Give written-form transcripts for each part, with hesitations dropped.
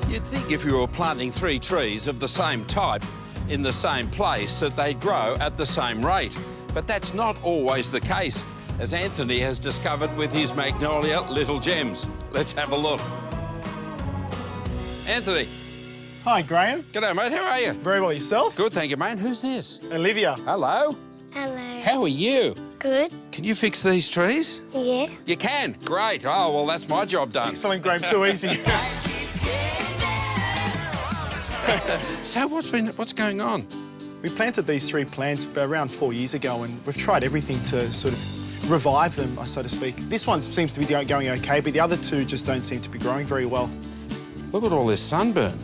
You'd think if you were planting 3 trees of the same type in the same place that they'd grow at the same rate. But that's not always the case, as Anthony has discovered with his Magnolia Little Gems. Let's have a look. Anthony. Hi, Graham. G'day, mate. How are you? Very well, yourself? Good, thank you, mate. Who's this? Olivia. Hello. Hello. How are you? Good. Can you fix these trees? Yeah. You can? Great. Oh, well, that's my job done. Excellent, Graham. Too easy. So what's going on? We planted these 3 plants around 4 years ago, and we've tried everything to sort of revive them, so to speak. This one seems to be going okay, but the other 2 just don't seem to be growing very well. Look at all this sunburn.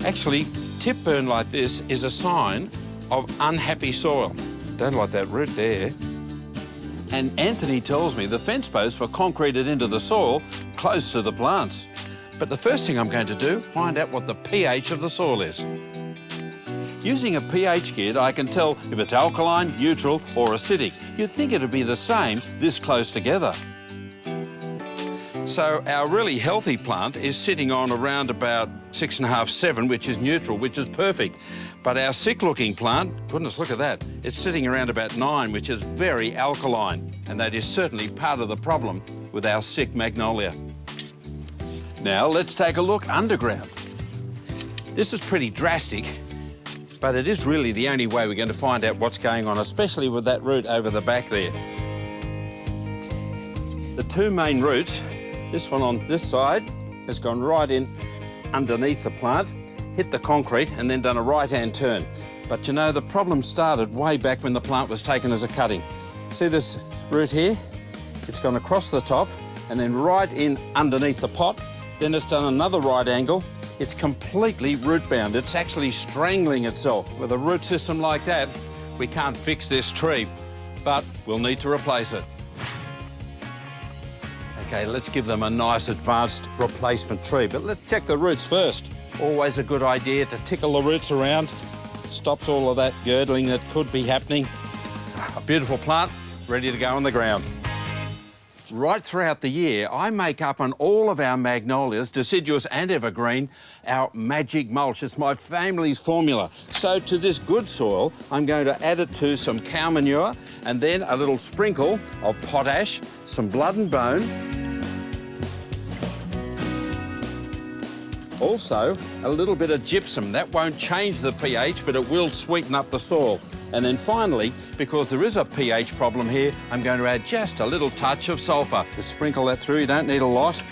Actually, tip burn like this is a sign of unhappy soil. Don't like that root there. And Anthony tells me the fence posts were concreted into the soil close to the plants. But the first thing I'm going to do, find out what the pH of the soil is. Using a pH kit, I can tell if it's alkaline, neutral, or acidic. You'd think it'd be the same this close together. So our really healthy plant is sitting on around about 6.5, 7, which is neutral, which is perfect. But our sick-looking plant, goodness, look at that. It's sitting around about 9, which is very alkaline. And that is certainly part of the problem with our sick Magnolia. Now, let's take a look underground. This is pretty drastic, but it is really the only way we're going to find out what's going on, especially with that root over the back there. The 2 main roots, this one on this side, has gone right in underneath the plant, hit the concrete, and then done a right-hand turn. But you know, the problem started way back when the plant was taken as a cutting. See this root here? It's gone across the top and then right in underneath the pot. Then it's done another right angle. It's completely root bound. It's actually strangling itself. With a root system like that, we can't fix this tree, but we'll need to replace it. Okay, let's give them a nice advanced replacement tree, but let's check the roots first. Always a good idea to tickle the roots around. Stops all of that girdling that could be happening. A beautiful plant, ready to go on the ground. Right throughout the year, I make up on all of our magnolias, deciduous and evergreen, our magic mulch. It's my family's formula. So to this good soil, I'm going to add it to some cow manure and then a little sprinkle of potash, some blood and bone. Also, a little bit of gypsum. That won't change the pH, but it will sweeten up the soil. And then finally, because there is a pH problem here, I'm going to add just a little touch of sulphur. Just sprinkle that through, you don't need a lot.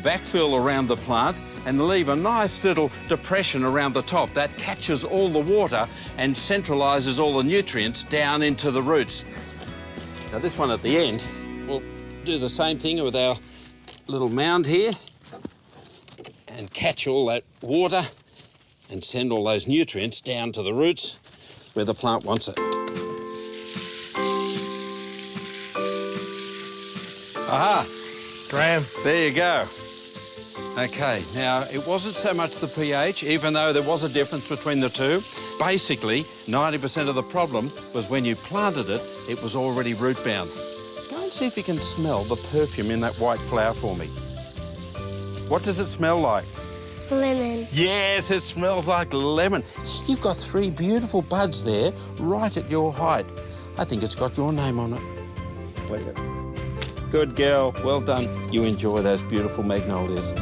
Backfill around the plant and leave a nice little depression around the top. That catches all the water and centralises all the nutrients down into the roots. Now this one at the end, we'll do the same thing with our little mound here and catch all that water and send all those nutrients down to the roots where the plant wants it. Aha! Graham. There you go. OK, now, it wasn't so much the pH, even though there was a difference between the 2. Basically, 90% of the problem was when you planted it, it was already root-bound. Go and see if you can smell the perfume in that white flower for me. What does it smell like? Lemon. Yes, it smells like lemon. You've got 3 beautiful buds there, right at your height. I think it's got your name on it. Good girl, well done. You enjoy those beautiful magnolias.